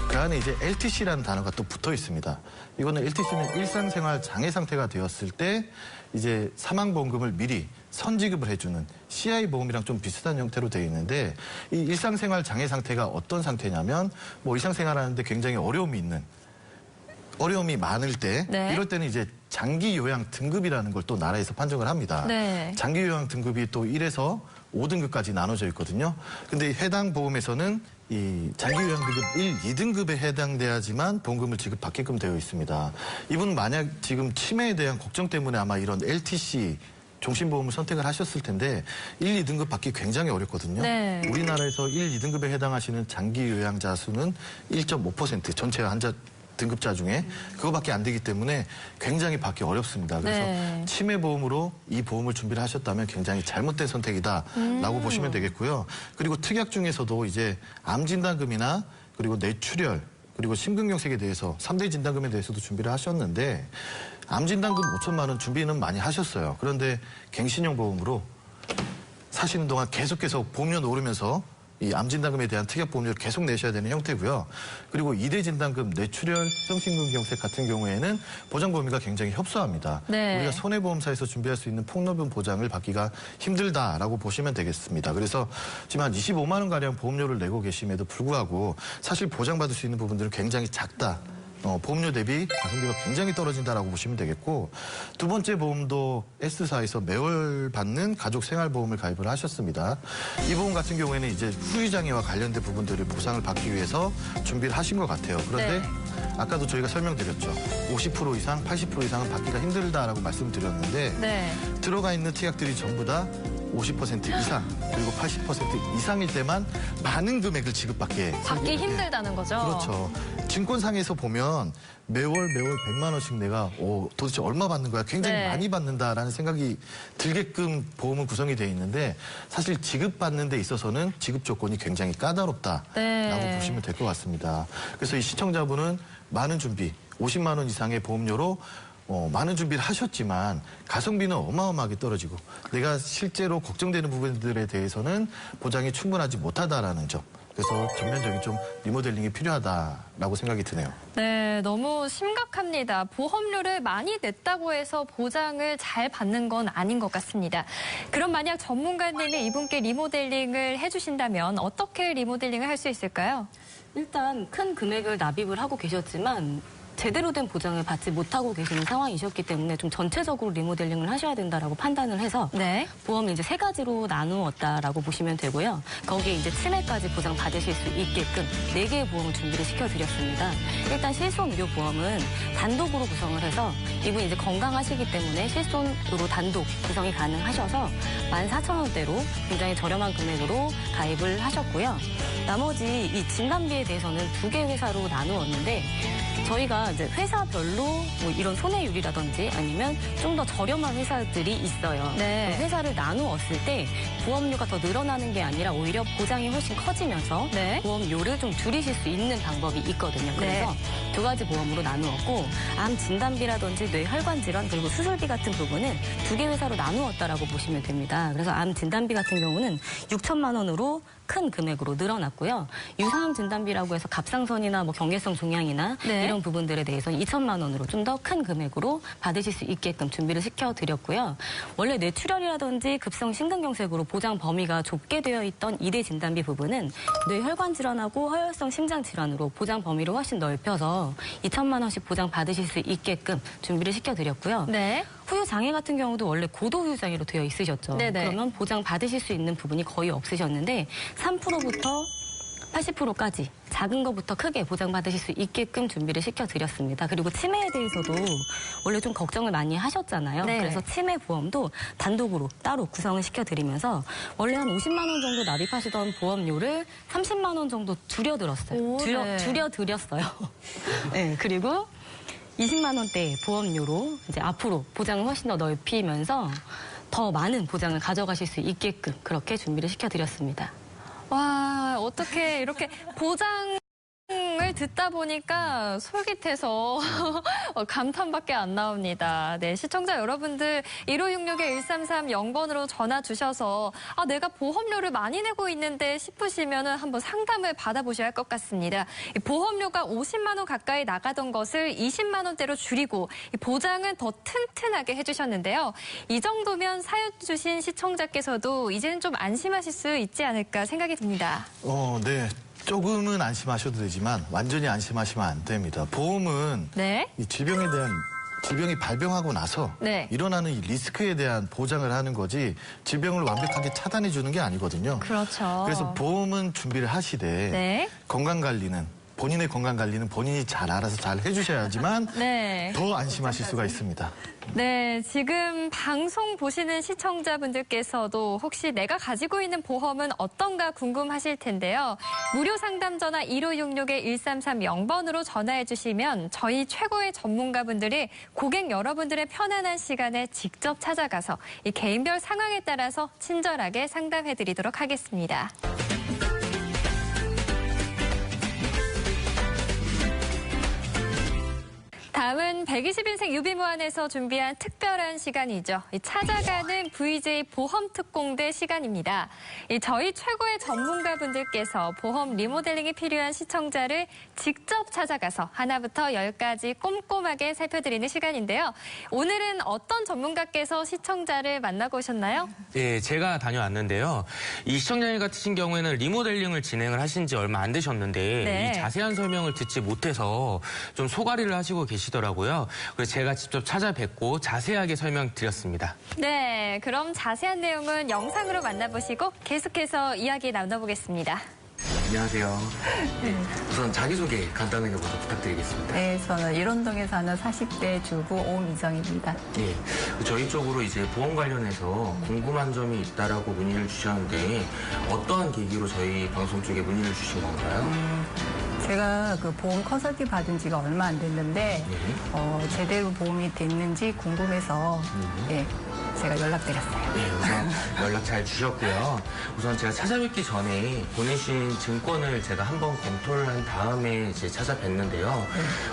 그 안에 이제 LTC라는 단어가 또 붙어 있습니다. 이거는 LTC는 일상생활 장애 상태가 되었을 때 이제 사망보험금을 미리 선지급을 해주는 CI 보험이랑 좀 비슷한 형태로 되어 있는데 이 일상생활 장애 상태가 어떤 상태냐면 뭐 일상생활하는데 굉장히 어려움이 많을 때
네.
이럴 때는 이제 장기 요양 등급이라는 걸 또 나라에서 판정을 합니다.
네.
장기 요양 등급이 또 1에서 5등급까지 나눠져 있거든요. 근데 해당 보험에서는 이 장기 요양 등급 1, 2등급에 해당돼야지만 보험금을 지급받게끔 되어 있습니다. 이분 만약 지금 치매에 대한 걱정 때문에 아마 이런 LTC 종신보험을 선택을 하셨을 텐데 1, 2등급 받기 굉장히 어렵거든요.
네.
우리나라에서 1, 2등급에 해당하시는 장기 요양자 수는 1.5% 전체 환자 등급자 중에 그거밖에 안 되기 때문에 굉장히 받기 어렵습니다. 그래서
네.
치매보험으로 이 보험을 준비를 하셨다면 굉장히 잘못된 선택이다라고 보시면 되겠고요. 그리고 특약 중에서도 이제 암진단금이나 그리고 뇌출혈 그리고 심근경색에 대해서 3대 진단금에 대해서도 준비를 하셨는데 암진단금 5천만 원 준비는 많이 하셨어요. 그런데 갱신형 보험으로 사시는 동안 계속해서 보험료 오르면서 이 암진단금에 대한 특약 보험료를 계속 내셔야 되는 형태고요. 그리고 2대 진단금, 뇌출혈, 성심근경색 같은 경우에는 보장 범위가 굉장히 협소합니다.
네.
우리가 손해보험사에서 준비할 수 있는 폭로변 보장을 받기가 힘들다라고 보시면 되겠습니다. 그래서 지금 한 25만 원가량 보험료를 내고 계심에도 불구하고 사실 보장받을 수 있는 부분들은 굉장히 작다. 보험료 대비 가성비가 굉장히 떨어진다라고 보시면 되겠고 두 번째 보험도 S사에서 매월 받는 가족 생활보험을 가입을 하셨습니다. 이 보험 같은 경우에는 이제 후유장애와 관련된 부분들을 보상을 받기 위해서 준비를 하신 것 같아요. 그런데
네.
아까도 저희가 설명드렸죠. 50% 이상, 80% 이상은 받기가 힘들다라고 말씀드렸는데
네.
들어가 있는 특약들이 전부 다 50% 이상 그리고 80% 이상일 때만 많은 금액을 지급받게
받기 힘들다는 거죠.
그렇죠. 증권상에서 보면 매월 100만 원씩 내가 도대체 얼마 받는 거야? 굉장히
네.
많이 받는다라는 생각이 들게끔 보험은 구성이 되어 있는데 사실 지급받는 데 있어서는 지급 조건이 굉장히 까다롭다라고
네.
보시면 될 것 같습니다. 그래서 이 시청자분은 많은 준비, 50만 원 이상의 보험료로 많은 준비를 하셨지만 가성비는 어마어마하게 떨어지고 내가 실제로 걱정되는 부분들에 대해서는 보장이 충분하지 못하다라는 점. 그래서 전면적인 좀 리모델링이 필요하다라고 생각이 드네요.
네, 너무 심각합니다. 보험료를 많이 냈다고 해서 보장을 잘 받는 건 아닌 것 같습니다. 그럼 만약 전문가님이 이분께 리모델링을 해주신다면 어떻게 리모델링을 할 수 있을까요?
일단 큰 금액을 납입을 하고 계셨지만 제대로 된 보장을 받지 못하고 계시는 상황이셨기 때문에 좀 전체적으로 리모델링을 하셔야 된다라고 판단을 해서
네.
보험을 이제 3가지로 나누었다라고 보시면 되고요. 거기에 이제 치매까지 보장 받으실 수 있게끔 4개의 보험을 준비를 시켜드렸습니다. 일단 실손의료보험은 단독으로 구성을 해서 이분이 이제 건강하시기 때문에 실손으로 단독 구성이 가능하셔서 14,000원대로 굉장히 저렴한 금액으로 가입을 하셨고요. 나머지 이 진단비에 대해서는 2개 회사로 나누었는데 저희가 이제 회사별로 뭐 이런 손해율이라든지 아니면 좀 더 저렴한 회사들이 있어요.
네.
그 회사를 나누었을 때 보험료가 더 늘어나는 게 아니라 오히려 보장이 훨씬 커지면서
네.
보험료를 좀 줄이실 수 있는 방법이 있거든요. 그래서 2가지 보험으로 나누었고 암 진단비라든지 뇌혈관 질환 그리고 수술비 같은 부분은 2개 회사로 나누었다라고 보시면 됩니다. 그래서 암 진단비 같은 경우는 6천만 원으로 큰 금액으로 늘어났고요. 유사암 진단비라고 해서 갑상선이나 뭐 경계성 종양이나
네.
이런 부분들에 대해서는 2천만 원으로 좀 더 큰 금액으로 받으실 수 있게끔 준비를 시켜드렸고요. 원래 뇌출혈이라든지 급성 심근경색으로 보장 범위가 좁게 되어 있던 2대 진단비 부분은 뇌혈관 질환하고 허혈성 심장 질환으로 보장 범위를 훨씬 넓혀서 2천만 원씩 보장 받으실 수 있게끔 준비를 시켜드렸고요.
네.
후유 장애 같은 경우도 원래 고도 후유 장애로 되어 있으셨죠.
네네.
그러면 보장 받으실 수 있는 부분이 거의 없으셨는데 3%부터 80%까지 작은 것부터 크게 보장받으실 수 있게끔 준비를 시켜드렸습니다. 그리고 치매에 대해서도 원래 좀 걱정을 많이 하셨잖아요.
네.
그래서 치매 보험도 단독으로 따로 구성을 시켜드리면서 원래 한 50만 원 정도 납입하시던 보험료를 30만 원 정도 줄여들었어요.
오, 네.
줄여드렸어요. 네, 그리고 20만 원대 보험료로 이제 앞으로 보장을 훨씬 더 넓히면서 더 많은 보장을 가져가실 수 있게끔 그렇게 준비를 시켜드렸습니다.
와, 어떻게 이렇게 보장 을 듣다 보니까 솔깃해서 감탄밖에 안 나옵니다. 네, 시청자 여러분들 1566-1330번으로 전화 주셔서 내가 보험료를 많이 내고 있는데 싶으시면 한번 상담을 받아보셔야 할 것 같습니다. 이 보험료가 50만 원 가까이 나가던 것을 20만 원대로 줄이고 이 보장은 더 튼튼하게 해주셨는데요. 이 정도면 사연 주신 시청자께서도 이제는 좀 안심하실 수 있지 않을까 생각이 듭니다.
네. 조금은 안심하셔도 되지만 완전히 안심하시면 안 됩니다. 보험은
네.
이 질병이 발병하고 나서
네.
일어나는 이 리스크에 대한 보장을 하는 거지 질병을 완벽하게 차단해 주는 게 아니거든요.
그렇죠.
그래서 보험은 준비를 하시되
네.
본인의 건강 관리는 본인이 잘 알아서 잘 해주셔야지만
네.
더 안심하실 수가 있습니다.
네, 지금 방송 보시는 시청자분들께서도 혹시 내가 가지고 있는 보험은 어떤가 궁금하실 텐데요. 무료 상담 전화 1566-1330번으로 전화해 주시면 저희 최고의 전문가분들이 고객 여러분들의 편안한 시간에 직접 찾아가서 이 개인별 상황에 따라서 친절하게 상담해 드리도록 하겠습니다. 다음은 120인생 유비무한에서 준비한 특별한 시간이죠. 찾아가는 VJ 보험특공대 시간입니다. 저희 최고의 전문가분들께서 보험 리모델링이 필요한 시청자를 직접 찾아가서 하나부터 열까지 꼼꼼하게 살펴드리는 시간인데요. 오늘은 어떤 전문가께서 시청자를 만나고 오셨나요?
예, 제가 다녀왔는데요. 이 시청자님 같으신 경우에는 리모델링을 진행을 하신 지 얼마 안 되셨는데
네.
이 자세한 설명을 듣지 못해서 좀 소가리를 하시고 계시더라고요. 그래서 제가 직접 찾아뵙고 자세하게 설명드렸습니다.
네, 그럼 자세한 내용은 영상으로 만나보시고 계속해서 이야기 나눠보겠습니다.
안녕하세요. 네, 우선 자기소개 간단하게 먼저 부탁드리겠습니다.
네, 저는 일원동에 사는 40대 주부 오미정입니다.
네, 저희 쪽으로 이제 보험 관련해서 궁금한 점이 있다라고 문의를 주셨는데 어떠한 계기로 저희 방송 쪽에 문의를 주신 건가요?
제가 그 보험 컨설팅 받은 지가 얼마 안 됐는데 제대로 보험이 됐는지 궁금해서 제가 연락드렸어요.
네, 우선 연락 잘 주셨고요. 우선 제가 찾아뵙기 전에 보내신 증권을 제가 한번 검토를 한 다음에 이제 찾아뵀는데요.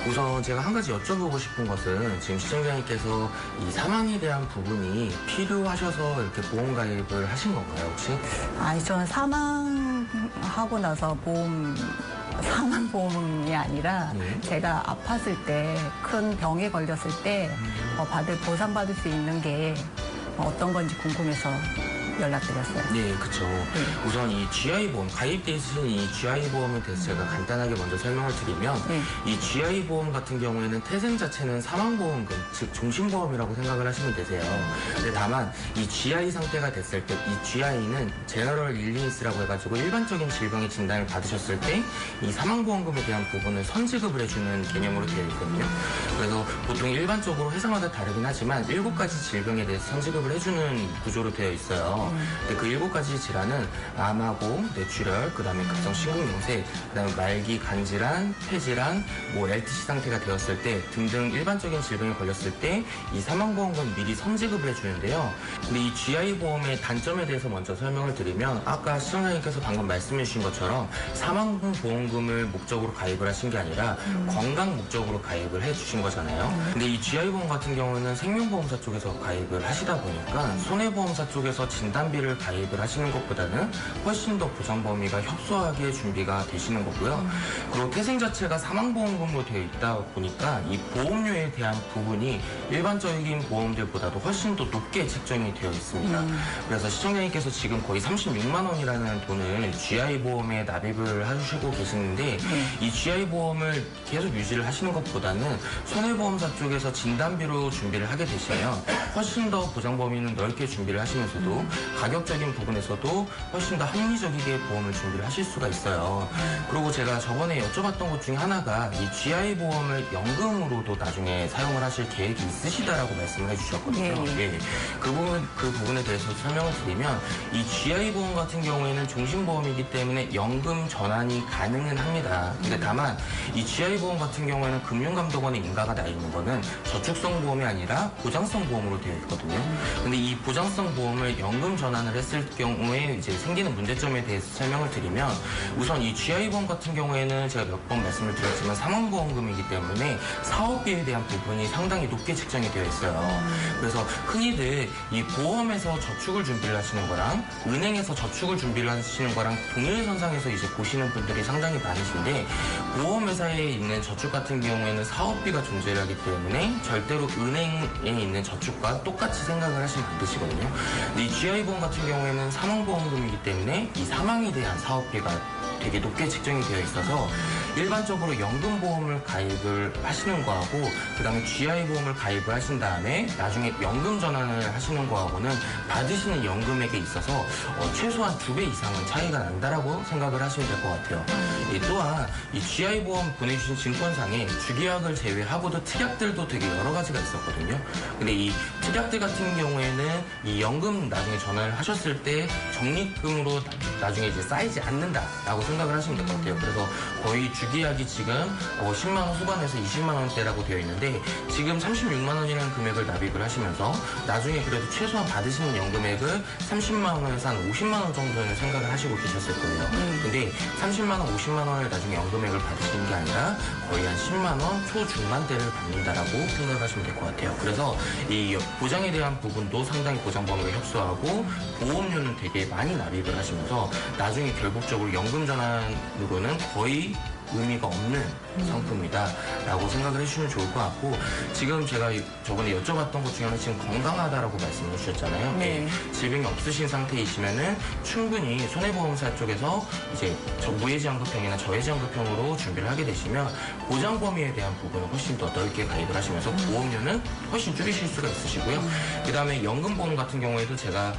우선 제가 한 가지 여쭤보고 싶은 것은 지금 시청자님께서 이 사망에 대한 부분이 필요하셔서 이렇게 보험 가입을 하신 건가요, 혹시?
아니, 저는 사망하고 나서 사망보험이 아니라 제가 아팠을 때, 큰 병에 걸렸을 때 보상받을 수 있는 게 어떤 건지 궁금해서 연락드렸어요.
네, 그렇죠. 우선 이 GI보험, 가입돼 있으신 이 GI보험에 대해서 제가 간단하게 먼저 설명을 드리면 이 GI보험 같은 경우에는 태생 자체는 사망보험금, 즉 종신보험이라고 생각을 하시면 되세요. 근데 다만 이 GI 상태가 됐을 때 이 GI는 제너럴 일리니스라고 해가지고 일반적인 질병의 진단을 받으셨을 때 이 사망보험금에 대한 부분을 선지급을 해주는 개념으로 되어 있거든요. 그래서 보통 일반적으로 회사마다 다르긴 하지만 7가지 질병에 대해서 선지급을 해주는 구조로 되어 있어요. 근데 그 7가지 질환은 암하고 뇌출혈, 그다음에 급성 심근경색, 그다음에 말기 간질환, 폐질환, LTC 상태가 되었을 때 등등 일반적인 질병에 걸렸을 때 이 사망보험금 미리 선지급을 해주는데요. 근데 이 GI보험의 단점에 대해서 먼저 설명을 드리면 아까 시청자님께서 방금 말씀해 주신 것처럼 사망보험금을 목적으로 가입을 하신 게 아니라 건강 목적으로 가입을 해주신 거잖아요. 근데 이 GI보험 같은 경우는 생명보험사 쪽에서 가입을 하시다 보니까 손해보험사 쪽에서 진단비를 가입을 하시는 것보다는 훨씬 더 보장 범위가 협소하게 준비가 되시는 거고요. 그리고 태생 자체가 사망보험금으로 되어 있다 보니까 이 보험료에 대한 부분이 일반적인 보험들보다도 훨씬 더 높게 책정이 되어 있습니다. 그래서 시청자님께서 지금 거의 36만 원이라는 돈을 GI보험에 납입을 해주시고 계시는데 이 GI보험을 계속 유지를 하시는 것보다는 손해보험사 쪽에서 진단비로 준비를 하게 되시면 훨씬 더 보장 범위는 넓게 준비를 하시면서도 가격적인 부분에서도 훨씬 더 합리적이게 보험을 준비를 하실 수가 있어요. 그리고 제가 저번에 여쭤봤던 것 중에 하나가 이 GI보험을 연금으로도 나중에 사용을 하실 계획이 있으시다라고 말씀을 해주셨거든요. 그 부분에 대해서 설명을 드리면 이 GI보험 같은 경우에는 종신보험이기 때문에 연금 전환이 가능은 합니다. 근데 다만 이 GI보험 같은 경우에는 금융감독원의 인가가 나 있는 거는 저축성 보험이 아니라 보장성 보험으로 되어 있거든요. 근데 이 보장성 보험을 연금 연금 전환을 했을 경우에 이제 생기는 문제점에 대해서 설명을 드리면 우선 이 GI보험 같은 경우에는 제가 몇 번 말씀을 드렸지만 사망보험금이기 때문에 사업비에 대한 부분이 상당히 높게 책정이 되어 있어요. 그래서 흔히들 이 보험에서 저축을 준비를 하시는 거랑 은행에서 저축을 준비를 하시는 거랑 동일선상에서 이제 보시는 분들이 상당히 많으신데 보험회사에 있는 저축 같은 경우에는 사업비가 존재를 하기 때문에 절대로 은행에 있는 저축과 똑같이 생각을 하시면 안 되시거든요. 근데 이 GI보험 같은 경우에는 사망보험금이기 때문에 이 사망에 대한 사업비가 되게 높게 책정이 되어 있어서 일반적으로 연금보험을 가입을 하시는 거하고 그다음에 GI보험을 가입을 하신 다음에 나중에 연금 전환을 하시는 거하고는 받으시는 연금액에 있어서 최소한 2배 이상은 차이가 난다라고 생각을 하시면 될 것 같아요. 또한 이 GI보험 보내주신 증권상에 주계약을 제외하고도 특약들도 되게 여러 가지가 있었거든요. 근데 이 특약들 같은 경우에는 이 연금 나중에 전환을 하셨을 때 적립금으로 나중에 이제 쌓이지 않는다라고 생각을 하시면 될 것 같아요. 그래서 거의 주계약이 지금 10만 원 후반에서 20만 원대라고 되어 있는데 지금 36만 원이라는 금액을 납입을 하시면서 나중에 그래도 최소한 받으시는 연금액을 30만 원에서 한 50만 원 정도는 생각을 하시고 계셨을 거예요. 근데 30만 원, 50만 원을 나중에 연금액을 받으시는 게 아니라 거의 한 10만 원 초중반대를 받는다라고 생각을 하시면 될 것 같아요. 그래서 이 보장에 대한 부분도 상당히 보장 범위가 협소하고 보험료는 되게 많이 납입을 하시면서 나중에 결국적으로 연금 전환으로는 거의 의미가 없는 상품이다라고 생각을 해주시면 좋을 것 같고 지금 제가 저번에 여쭤봤던 것 중에 하나 지금 건강하다라고 말씀을 해주셨잖아요.
네.
질병이 없으신 상태이시면은 충분히 손해보험사 쪽에서 이제 무해지환급형이나 저해지환급형으로 준비를 하게 되시면 보장 범위에 대한 부분은 훨씬 더 넓게 가입을 하시면서 보험료는 훨씬 줄이실 수가 있으시고요. 그다음에 연금보험 같은 경우에도 제가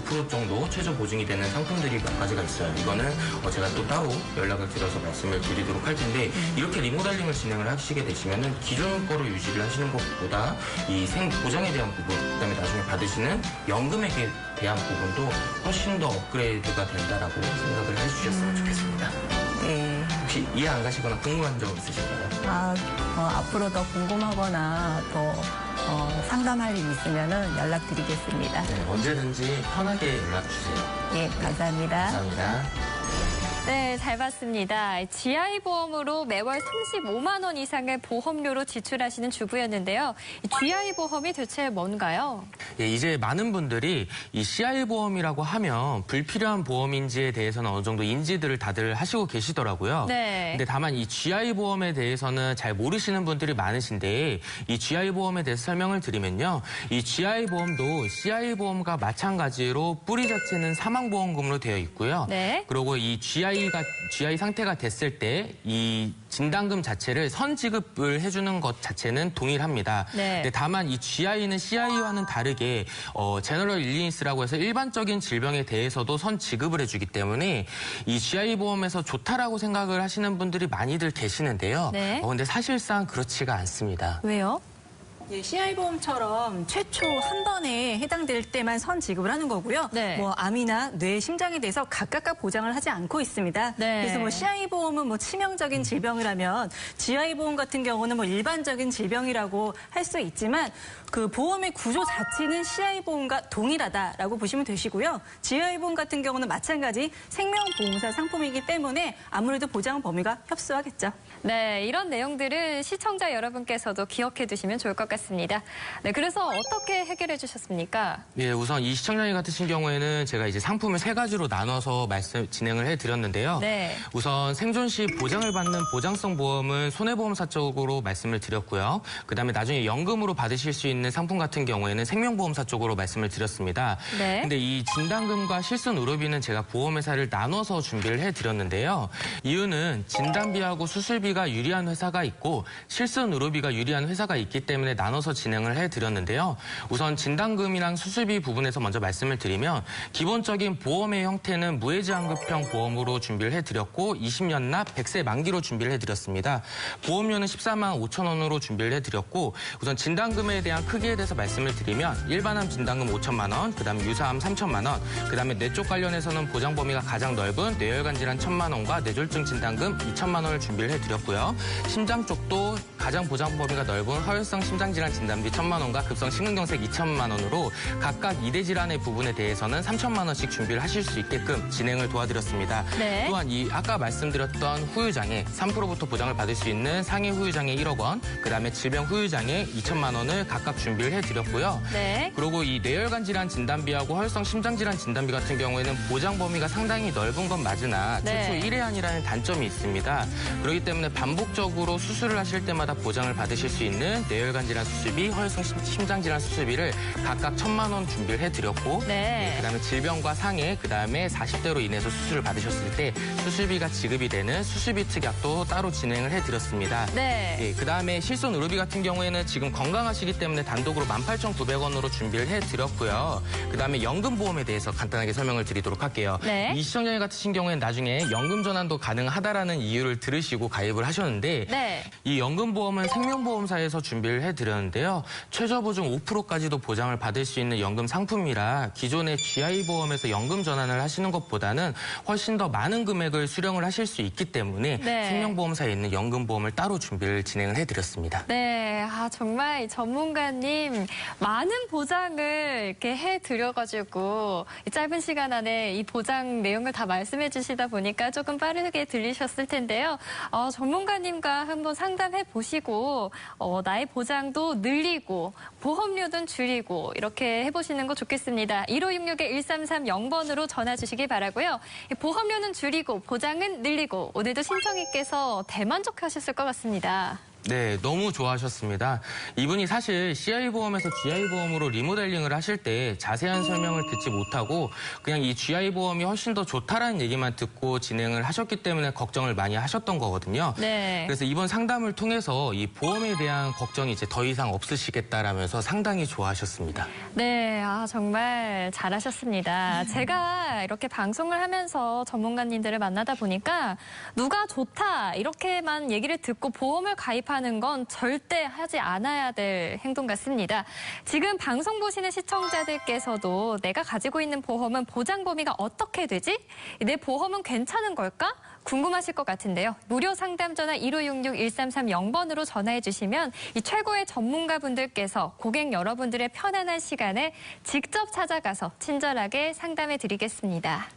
5% 정도 최저 보증이 되는 상품들이 몇 가지가 있어요. 이거는 제가 또 따로 연락을 드려서 말씀을 드리도록 할 텐데 이렇게 리모델링을 진행을 하시게 되시면은 기존 거로 유지를 하시는 것보다 이 보장에 대한 부분, 그다음에 나중에 받으시는 연금액에 대한 부분도 훨씬 더 업그레이드가 된다라고 생각을 해주셨으면 좋겠습니다.
네.
혹시 이해 안 가시거나 궁금한 점 있으신가요?
앞으로 더 궁금하거나 더 상담할 일 있으면은 연락드리겠습니다.
네, 언제든지 편하게 연락 주세요.
예, 감사합니다.
감사합니다.
네, 잘 봤습니다. GI보험으로 매월 35만 원 이상의 보험료로 지출하시는 주부였는데요. 이 GI보험이 대체 뭔가요?
예, 이제 많은 분들이 이 CI보험이라고 하면 불필요한 보험인지에 대해서는 어느 정도 인지들을 다들 하시고 계시더라고요.
네.
근데 다만 이 GI보험에 대해서는 잘 모르시는 분들이 많으신데 이 GI보험에 대해서 설명을 드리면요. 이 GI보험도 CI보험과 마찬가지로 뿌리 자체는 사망보험금으로 되어 있고요.
네.
그리고 이 GI 상태가 됐을 때 이 진단금 자체를 선지급을 해주는 것 자체는 동일합니다.
네.
근데 다만 이 GI는 CI와는 다르게 제너럴 일리니스라고 해서 일반적인 질병에 대해서도 선지급을 해주기 때문에 이 GI 보험에서 좋다라고 생각을 하시는 분들이 많이들 계시는데요.
네.
근데 사실상 그렇지가 않습니다.
왜요?
예, CI보험처럼 최초 한 번에 해당될 때만 선 지급을 하는 거고요.
네.
뭐 암이나 뇌, 심장에 대해서 각각 보장을 하지 않고 있습니다.
네.
그래서 뭐 CI보험은 뭐 치명적인 질병을 하면 GI보험 같은 경우는 뭐 일반적인 질병이라고 할 수 있지만 그 보험의 구조 자체는 CI보험과 동일하다라고 보시면 되시고요. GI보험 같은 경우는 마찬가지 생명보험사 상품이기 때문에 아무래도 보장 범위가 협소하겠죠.
네, 이런 내용들은 시청자 여러분께서도 기억해 두시면 좋을 것 같습니다. 네, 그래서 어떻게 해결해 주셨습니까?
예, 우선 이 시청자님 같으신 경우에는 제가 이제 상품을 3가지로 나눠서 진행을 해드렸는데요.
네.
우선 생존 시 보장을 받는 보장성 보험은 손해보험사 쪽으로 말씀을 드렸고요. 그다음에 나중에 연금으로 받으실 수 있는 상품 같은 경우에는 생명보험사 쪽으로 말씀을 드렸습니다.
네.
근데 이 진단금과 실손 의료비는 제가 보험회사를 나눠서 준비를 해드렸는데요. 이유는 진단비하고 수술비가 유리한 회사가 있고 실손 의료비가 유리한 회사가 있기 때문에 나눠서 진행을 해드렸는데요. 우선 진단금이랑 수술비 부분에서 먼저 말씀을 드리면 기본적인 보험의 형태는 무해지환급형 보험으로 준비를 해드렸고 20년 납 100세 만기로 준비를 해드렸습니다. 보험료는 14만 5천 원으로 준비를 해드렸고 우선 진단금에 대한 크기에 대해서 말씀을 드리면 일반암 진단금 5천만 원, 그다음에 유사암 3천만 원, 그다음에 뇌 쪽 관련해서는 보장 범위가 가장 넓은 뇌혈관 질환 1천만 원과 뇌졸중 진단금 2천만 원을 준비를 해드렸고요. 심장 쪽도 가장 보장 범위가 넓은 허혈성 심장질환 진단비 1,000만 원과 급성 심근경색 2,000만 원으로 각각 2대 질환의 부분에 대해서는 3,000만 원씩 준비를 하실 수 있게끔 진행을 도와드렸습니다.
네.
또한 이 아까 말씀드렸던 후유장애 3%부터 보장을 받을 수 있는 상해 후유장애 1억 원, 그다음에 질병 후유장애 2,000만 원을 각각 준비를 해드렸고요.
네.
그리고 이 뇌혈관 질환 진단비하고 허혈성 심장질환 진단비 같은 경우에는 보장 범위가 상당히 넓은 건 맞으나
네.
최초 1회안이라는 단점이 있습니다. 그렇기 때문에 반복적으로 수술을 하실 때마다 보장을 받으실 수 있는 뇌혈관 질환 수술비, 허혈성 심장질환 수술비를 각각 1,000만 원 준비를 해드렸고
네.
그다음에 질병과 상해, 그다음에 40대로 인해서 수술을 받으셨을 때 수술비가 지급이 되는 수술비 특약도 따로 진행을 해드렸습니다.
네.
예, 그다음에 실손 의료비 같은 경우에는 지금 건강하시기 때문에 단독으로 18,900원으로 준비를 해드렸고요. 그다음에 연금보험에 대해서 간단하게 설명을 드리도록 할게요.
네.
이 시청자님 같으신 경우에는 나중에 연금 전환도 가능하다라는 이유를 들으시고 가입을 하셨는데
네.
이 연금보험은 생명보험사에서 준비를 해드렸는데요. 최저보증 5%까지도 보장을 받을 수 있는 연금 상품이라 기존의 GI보험에서 연금 전환을 하시는 것보다는 훨씬 더 많은 금액을 수령을 하실 수 있기 때문에
네.
생명보험사에 있는 연금보험을 따로 준비를 진행을 해드렸습니다.
네, 정말 이 전문가님 많은 보장을 이렇게 해드려가지고 이 짧은 시간 안에 이 보장 내용을 다 말씀해 주시다 보니까 조금 빠르게 들리셨을 텐데요. 전문가님과 한번 상담해 보시고 나의 보장도 늘리고 보험료도 줄이고 이렇게 해보시는 거 좋겠습니다. 1566-1330번으로 전화 주시기 바라고요. 보험료는 줄이고 보장은 늘리고 오늘도 신청이께서 대만족하셨을 것 같습니다.
네, 너무 좋아하셨습니다. 이분이 사실 CI보험에서 GI보험으로 리모델링을 하실 때 자세한 설명을 듣지 못하고 그냥 이 GI보험이 훨씬 더 좋다라는 얘기만 듣고 진행을 하셨기 때문에 걱정을 많이 하셨던 거거든요.
네.
그래서 이번 상담을 통해서 이 보험에 대한 걱정이 이제 더 이상 없으시겠다라면서 상당히 좋아하셨습니다.
네, 정말 잘하셨습니다. 제가 이렇게 방송을 하면서 전문가님들을 만나다 보니까 누가 좋다 이렇게만 얘기를 듣고 보험을 가입하는 건 절대 하지 않아야 될 행동 같습니다. 지금 방송 보시는 시청자들께서도 내가 가지고 있는 보험은 보장 범위가 어떻게 되지? 내 보험은 괜찮은 걸까? 궁금하실 것 같은데요. 무료 상담 전화 1566-1330번으로 전화해 주시면 이 최고의 전문가분들께서 고객 여러분들의 편안한 시간에 직접 찾아가서 친절하게 상담해 드리겠습니다.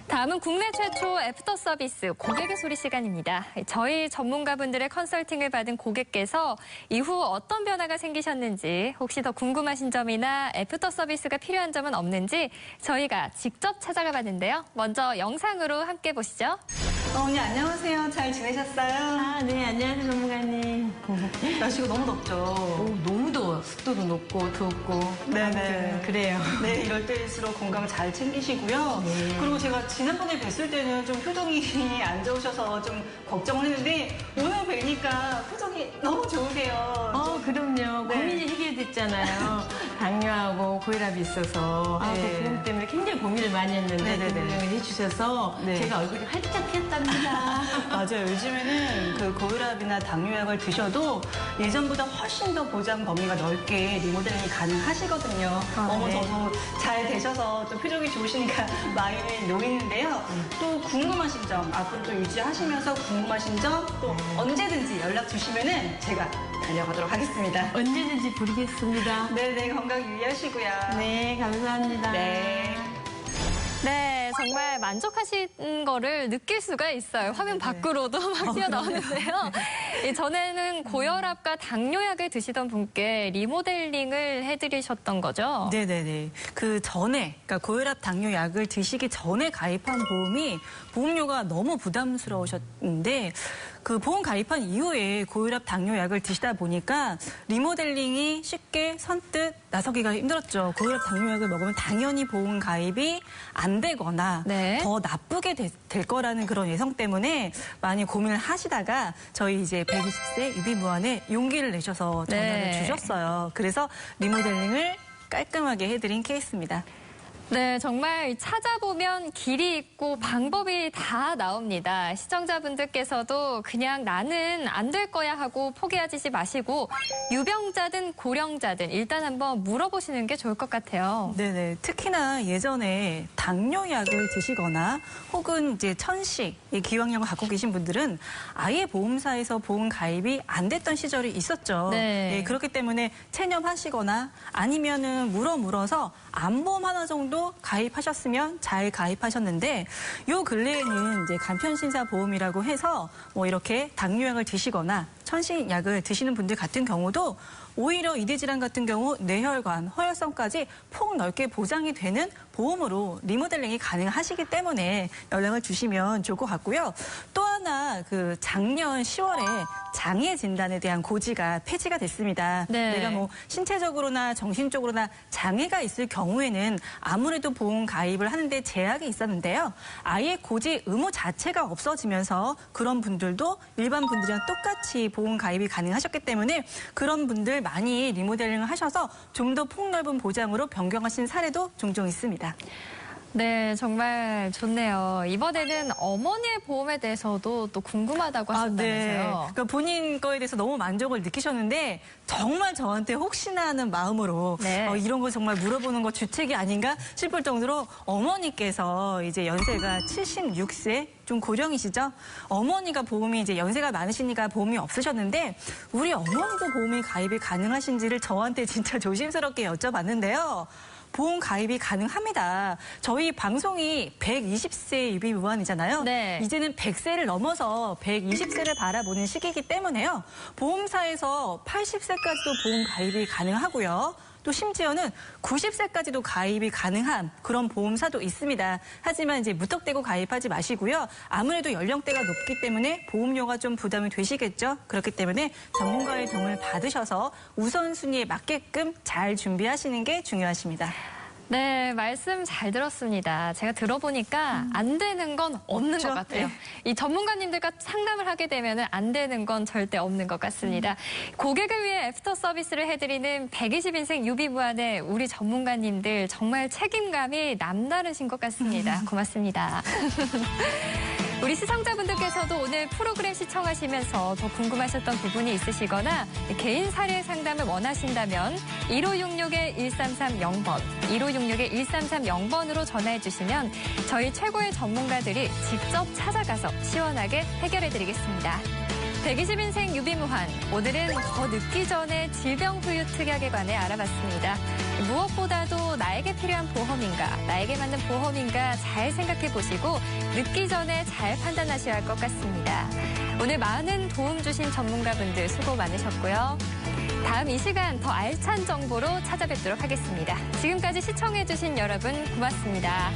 다음은 국내 최초 애프터 서비스 고객의 소리 시간입니다. 저희 전문가분들의 컨설팅을 받은 고객께서 이후 어떤 변화가 생기셨는지 혹시 더 궁금하신 점이나 애프터 서비스가 필요한 점은 없는지 저희가 직접 찾아가 봤는데요. 먼저 영상으로 함께 보시죠.
언니 안녕하세요. 잘 지내셨어요?
네, 안녕하세요, 전문가님.
날씨가 너무 덥죠?
너무 더워요. 습도도 높고, 덥고. 아무튼 그래요.
네, 이럴 때일수록 건강 잘 챙기시고요. 그리고 제가 지난번에 뵀을 때는 좀 표정이 안 좋으셔서 좀 걱정을 했는데 오늘 뵈니까 표정이 너무 좋으세요.
그럼요.
네.
고민이 해결됐잖아요. 당뇨하고 고혈압이 있어서.
네.
그 부분 때문에 굉장히 고민을 많이 했는데
네네네.
그 부분을 해주셔서
네.
제가 얼굴이 활짝 피었답니다.
맞아요. 요즘에는 그 고혈압이나 당뇨약을 드셔도 예전보다 훨씬 더 보장 범위가 넓게 리모델링이 가능하시거든요. 너무
네.
저도 잘 되셔서 또 표정이 좋으시니까 마음이 놓이는데요. 또 궁금하신 점, 앞으로 또 유지하시면서 궁금하신 점 또 언제든지 연락 주시면은 제가 달려가도록 하겠습니다.
언제든지 부르겠습니다.
네네, 건강 유의하시고요.
네, 감사합니다.
네.
네, 정말 만족하신 거를 느낄 수가 있어요. 화면 밖으로도 막 튀어나오는데요. 전에는 고혈압과 당뇨약을 드시던 분께 리모델링을 해드리셨던 거죠?
네네네. 그 전에, 그러니까 고혈압 당뇨약을 드시기 전에 가입한 보험이 보험료가 너무 부담스러우셨는데 그 보험 가입한 이후에 고혈압 당뇨약을 드시다 보니까 리모델링이 쉽게 선뜻 나서기가 힘들었죠. 고혈압 당뇨약을 먹으면 당연히 보험 가입이 안 되거나
네.
더 나쁘게 될 거라는 그런 예상 때문에 많이 고민을 하시다가 저희 이제 120세 유비무환에 용기를 내셔서 전화를
네.
주셨어요. 그래서 리모델링을 깔끔하게 해드린 케이스입니다.
네, 정말 찾아보면 길이 있고 방법이 다 나옵니다. 시청자분들께서도 그냥 나는 안 될 거야 하고 포기하지 마시고 유병자든 고령자든 일단 한번 물어보시는 게 좋을 것 같아요.
네네. 특히나 예전에 당뇨약을 드시거나 혹은 이제 천식, 기왕약을 갖고 계신 분들은 아예 보험사에서 보험 가입이 안 됐던 시절이 있었죠.
네.
예, 그렇기 때문에 체념하시거나 아니면은 물어서 암보험 하나 정도 가입하셨으면 잘 가입하셨는데 요 근래에는 이제 간편신사보험이라고 해서 뭐 이렇게 당뇨약을 드시거나 천식약을 드시는 분들 같은 경우도 오히려 이대질환 같은 경우 뇌혈관, 허혈성까지 폭넓게 보장이 되는 보험으로 리모델링이 가능하시기 때문에 연락을 주시면 좋을 것 같고요. 또 하나 그 작년 10월에 장애 진단에 대한 고지가 폐지가 됐습니다.
네.
내가 뭐 신체적으로나 정신적으로나 장애가 있을 경우에는 아무래도 보험 가입을 하는데 제약이 있었는데요. 아예 고지 의무 자체가 없어지면서 그런 분들도 일반 분들이랑 똑같이 보험 가입이 가능하셨기 때문에 그런 분들 많이 리모델링을 하셔서 좀 더 폭넓은 보장으로 변경하신 사례도 종종 있습니다.
네, 정말 좋네요. 이번에는 어머니의 보험에 대해서도 또 궁금하다고 하셨다면서요.
그러니까 본인 거에 대해서 너무 만족을 느끼셨는데 정말 저한테 혹시나 하는 마음으로
네.
이런 거 정말 물어보는 거 주책이 아닌가 싶을 정도로 어머니께서 이제 연세가 76세 좀 고령이시죠? 어머니가 보험이 이제 연세가 많으시니까 보험이 없으셨는데 우리 어머니도 보험이 가입이 가능하신지를 저한테 진짜 조심스럽게 여쭤봤는데요. 보험 가입이 가능합니다. 저희 방송이 120세 유비무환이잖아요.
네.
이제는 100세를 넘어서 120세를 바라보는 시기이기 때문에요. 보험사에서 80세까지도 보험 가입이 가능하고요. 또 심지어는 90세까지도 가입이 가능한 그런 보험사도 있습니다. 하지만 이제 무턱대고 가입하지 마시고요. 아무래도 연령대가 높기 때문에 보험료가 좀 부담이 되시겠죠. 그렇기 때문에 전문가의 도움을 받으셔서 우선순위에 맞게끔 잘 준비하시는 게 중요하십니다.
네, 말씀 잘 들었습니다. 제가 들어보니까 안 되는 건 없는
없죠?
것 같아요.
네.
이 전문가님들과 상담을 하게 되면 안 되는 건 절대 없는 것 같습니다. 고객을 위해 애프터 서비스를 해드리는 120인생 유비무환의 우리 전문가님들 정말 책임감이 남다르신 것 같습니다. 고맙습니다. 우리 시청자분들께서도 오늘 프로그램 시청하시면서 더 궁금하셨던 부분이 있으시거나 개인 사례 상담을 원하신다면 1566-1330번, 1566-1330번으로 전화해 주시면 저희 최고의 전문가들이 직접 찾아가서 시원하게 해결해 드리겠습니다. 120인생 유비무환, 오늘은 더 늦기 전에 질병 후유 특약에 관해 알아봤습니다. 무엇보다도 나에게 필요한 보험인가, 나에게 맞는 보험인가 잘 생각해 보시고 늦기 전에 잘 판단하셔야 할 것 같습니다. 오늘 많은 도움 주신 전문가분들 수고 많으셨고요. 다음 이 시간 더 알찬 정보로 찾아뵙도록 하겠습니다. 지금까지 시청해 주신 여러분 고맙습니다.